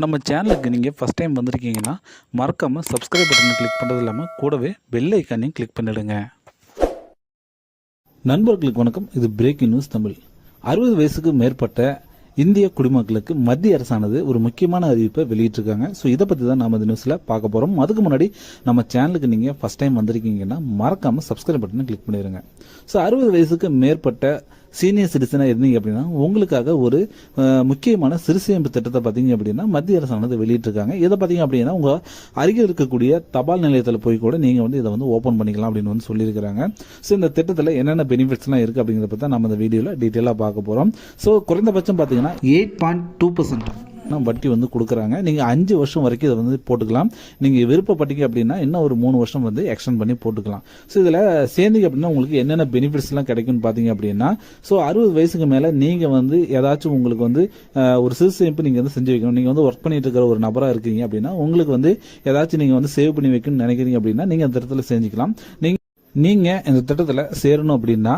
நம்ம சேனலுக்கு நீங்கள் ஃபஸ்ட் டைம் வந்திருக்கீங்கன்னா மறக்காமல் சப்ஸ்கிரைப் பட்டனை கிளிக் பண்ணுறது இல்லாமல் கூடவே பெல் ஐக்கானையும் கிளிக் பண்ணிடுங்க. நண்பர்களுக்கு வணக்கம். இது பிரேக்கிங் நியூஸ் தமிழ். 60 வயசுக்கு மேற்பட்ட இந்திய குடிமக்களுக்கு மத்திய அரசானது ஒரு முக்கியமான அறிவிப்பை வெளியிட்டிருக்காங்க. ஸோ இதை பற்றி தான் நம்ம இந்த நியூஸில் பார்க்க போகிறோம். அதுக்கு முன்னாடி நம்ம சேனலுக்கு நீங்கள் ஃபஸ்ட் டைம் வந்திருக்கீங்கன்னா மறக்காமல் சப்ஸ்கிரைப் பட்டனை கிளிக் பண்ணிடுங்க. ஸோ 60 வயசுக்கு மேற்பட்ட சீனியர் சிட்டிசனாக இருந்தீங்க அப்படின்னா உங்களுக்காக ஒரு முக்கியமான சிறுசேமிப்பு திட்டத்தை பார்த்தீங்க அப்படின்னா மத்திய அரசானது வெளியிட்டிருக்காங்க. இதை பார்த்தீங்க அப்படின்னா உங்கள் அருகில் இருக்கக்கூடிய தபால் நிலையத்தில் போய் கூட நீங்கள் இதை ஓப்பன் பண்ணிக்கலாம் அப்படின்னு சொல்லியிருக்கிறாங்க. ஸோ இந்த திட்டத்தில் என்னென்ன பெனிஃபிட்ஸ்லாம் இருக்குது அப்படிங்கிறத பற்றி நம்ம இந்த வீடியோவில் டீட்டெயிலாக பார்க்க போகிறோம். ஸோ குறைந்தபட்சம் பார்த்தீங்கன்னா 8.2% வட்டி கொடுக்குறாங்க. நீங்கள் 5 வருஷம் வரைக்கும் இதை போட்டுக்கலாம். நீங்கள் விருப்பப்பட்டீங்க அப்படின்னா இன்னும் ஒரு 3 வருஷம் எக்ஸ்டெண்ட் பண்ணி போட்டுக்கலாம். ஸோ இதில் சேர்ந்தீங்க அப்படின்னா உங்களுக்கு என்னென்ன பெனிஃபிட்ஸ்லாம் கிடைக்கும்னு பார்த்தீங்க அப்படின்னா, ஸோ 60 வயசுக்கு மேலே நீங்கள் ஏதாச்சும் உங்களுக்கு ஒரு சிறு சேமிப்பு நீங்கள் செஞ்சு வைக்கணும். நீங்கள் ஒர்க் பண்ணிட்டு இருக்கிற ஒரு நபராக இருக்கீங்க அப்படின்னா உங்களுக்கு ஏதாச்சும் நீங்கள் சேவ் பண்ணி வைக்கணும்னு நினைக்கிறீங்க அப்படின்னா நீங்கள் அந்த இடத்துல செஞ்சுக்கலாம். நீங்க இந்த திட்டத்தில் சேரணும் அப்படின்னா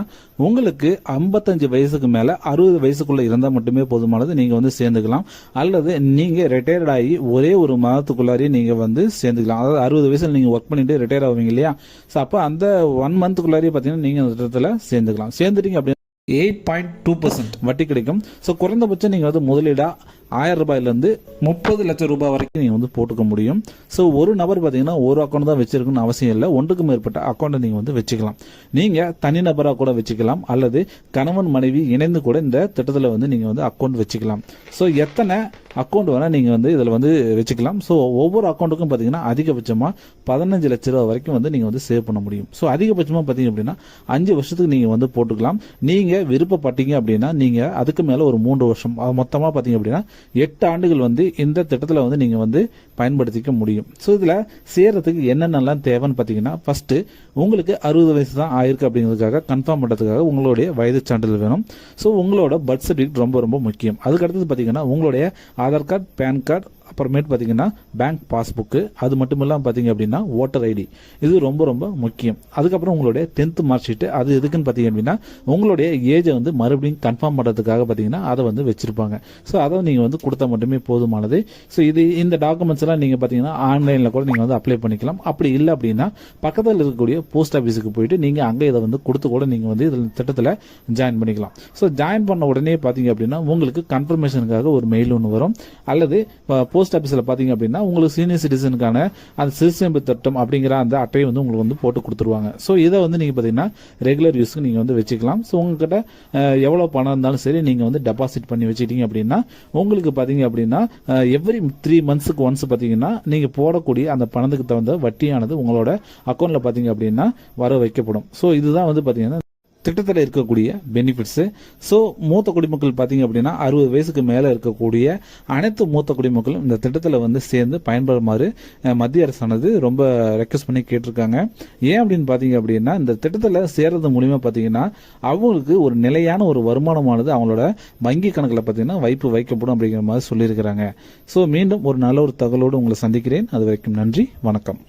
உங்களுக்கு 55 வயசுக்கு மேல 60 வயசுக்குள்ள இருந்தால் மட்டுமே போதுமானது. நீங்க சேர்ந்துக்கலாம். அல்லது நீங்க ரிட்டையர்ட் ஆகி ஒரே ஒரு மாதத்துக்குள்ளாரே நீங்க சேர்ந்துக்கலாம். அதாவது 60 வயசுல நீங்க ஒர்க் பண்ணிட்டு ரிட்டையர் ஆவீங்க இல்லையா? ஸோ அப்போ அந்த 1 மந்த்துக்குள்ளாரே பார்த்தீங்கன்னா நீங்க இந்த திட்டத்தில் சேர்ந்துக்கலாம். சேர்ந்துட்டீங்க அப்படின்னா 8.2% வட்டி கிடைக்கும். ஸோ குறைந்தபட்சம் நீங்க முதலீடா 1000 ரூபாயிலிருந்து 30 லட்சம் ரூபாய் வரைக்கும் நீங்க போட்டுக்க முடியும். ஸோ ஒரு நபர் பார்த்தீங்கன்னா ஒரு அக்கௌண்ட் தான் வச்சிருக்கணும்னு அவசியம் இல்லை. ஒன்றுக்கு மேற்பட்ட அக்கௌண்ட்டை நீங்க வச்சுக்கலாம். நீங்க தனிநபராக கூட வச்சுக்கலாம். அல்லது கணவன் மனைவி இணைந்து கூட இந்த திட்டத்தில் நீங்க அக்கௌண்ட் வச்சுக்கலாம். ஸோ எத்தனை அக்கௌண்ட் வேணா நீங்க இதில் வச்சுக்கலாம். ஸோ ஒவ்வொரு அக்கௌண்ட்டுக்கும் பார்த்தீங்கன்னா அதிகபட்சமாக 15 லட்ச ரூபா வரைக்கும் நீங்க சேவ் பண்ண முடியும். ஸோ அதிகபட்சமாக பார்த்தீங்க அப்படின்னா 5 வருஷத்துக்கு நீங்க போட்டுக்கலாம். நீங்க விருப்பப்பட்டீங்க அப்படின்னா நீங்க அதுக்கு மேல ஒரு 3 வருஷம் மொத்தமாக பார்த்தீங்க அப்படின்னா 8 ஆண்டுகள் இந்த திட்டத்தில் நீங்க பயன்படுத்திக்க முடியும். ஸோ இதுல சேர்றதுக்கு என்னென்னலாம் தேவைன்னு பார்த்தீங்கன்னா, ஃபர்ஸ்ட் உங்களுக்கு 60 வயசு தான் ஆயிருக்கு அப்படிங்கிறதுக்காக கன்ஃபார்ம் பண்ணுறதுக்காக உங்களுடைய வயது சான்றிதழ் வேணும். ஸோ உங்களோட பர்த் சர்டிஃபிகேட் ரொம்ப ரொம்ப முக்கியம். அதுக்கு அடுத்தது பார்த்தீங்கன்னா உங்களுடைய ஆதார் கார்டு, பேன் கார்டு, அப்புறமேட்டு பார்த்தீங்கன்னா பேங்க் பாஸ்புக்கு, அது மட்டும் இல்லாமல் பார்த்தீங்க அப்படின்னா ஓட்டர் ஐடி, இது ரொம்ப ரொம்ப முக்கியம். அதுக்கப்புறம் உங்களுடைய 10th மார்க் ஷீட், அது எதுக்குன்னு பார்த்தீங்க அப்படின்னா உங்களுடைய ஏஜை மறுபடியும் கன்ஃபார்ம் பண்ணுறதுக்காக பார்த்தீங்கன்னா அதை வச்சிருப்பாங்க. ஸோ அதை நீங்கள் கொடுத்தா மட்டுமே போதுமானது. ஸோ இந்த டாக்குமெண்ட்ஸ் எல்லாம் நீங்கள் பார்த்தீங்கன்னா ஆன்லைனில் கூட நீங்கள் அப்ளை பண்ணிக்கலாம். அப்படி இல்லை அப்படின்னா பக்கத்தில் இருக்கக்கூடிய போஸ்ட் ஆஃபீஸுக்கு போயிட்டு நீங்கள் அங்கே இதை கொடுத்து கூட நீங்கள் இதில் திட்டத்தில் ஜாயின் பண்ணிக்கலாம். ஸோ ஜாயின் பண்ண உடனே பார்த்தீங்க அப்படின்னா உங்களுக்கு கன்ஃபர்மேஷனுக்காக ஒரு மெயில் ஒன்று வரும். அல்லது போஸ்ட் ஆஃபீஸில் பார்த்தீங்க அப்படின்னா உங்களுக்கு சீனியர் சிட்டிசனுக்கான அந்த சிறுசேமிப்பு திட்டம் அப்படிங்கிற அந்த அட்டையை உங்களுக்கு போட்டு கொடுத்துருவாங்க. ஸோ இதை நீங்கள் பார்த்தீங்கன்னா ரெகுலர் யூஸ்க்கு நீங்கள் வச்சுக்கலாம். ஸோ உங்ககிட்ட எவ்வளோ பணம் இருந்தாலும் சரி நீங்கள் டெபாசிட் பண்ணி வச்சுக்கிட்டீங்க அப்படின்னா உங்களுக்கு பார்த்தீங்க அப்படின்னா எவ்ரி 3 மந்த்ஸுக்கு ஒன்ஸ் பார்த்தீங்கன்னா நீங்கள் போடக்கூடிய அந்த பணத்துக்கு தகுந்த வட்டியானது உங்களோட அக்கௌண்ட்டில் பார்த்தீங்க அப்படின்னா வர வைக்கப்படும். ஸோ இதுதான் பார்த்தீங்கன்னா திட்டத்தில் இருக்கக்கூடிய பெனிஃபிட்ஸ். ஸோ மூத்த குடிமக்கள் பார்த்தீங்க அப்படின்னா 60 வயசுக்கு மேலே இருக்கக்கூடிய அனைத்து மூத்த குடிமக்களும் இந்த திட்டத்தில் சேர்ந்து பயன்படுமாறு மத்திய அரசானது ரொம்ப ரெக்வஸ்ட் பண்ணி கேட்டிருக்காங்க. ஏன் அப்படின்னு பார்த்தீங்க அப்படின்னா இந்த திட்டத்தில் சேர்றது மூலியமா பார்த்தீங்கன்னா அவங்களுக்கு ஒரு நிலையான ஒரு வருமானமானது அவங்களோட வங்கி கணக்கில் பார்த்தீங்கன்னா வைக்கப்படும் அப்படிங்கிற மாதிரி சொல்லியிருக்கிறாங்க. ஸோ மீண்டும் ஒரு நல்ல ஒரு தகவலோடு உங்களை சந்திக்கிறேன். அது வரைக்கும் நன்றி, வணக்கம்.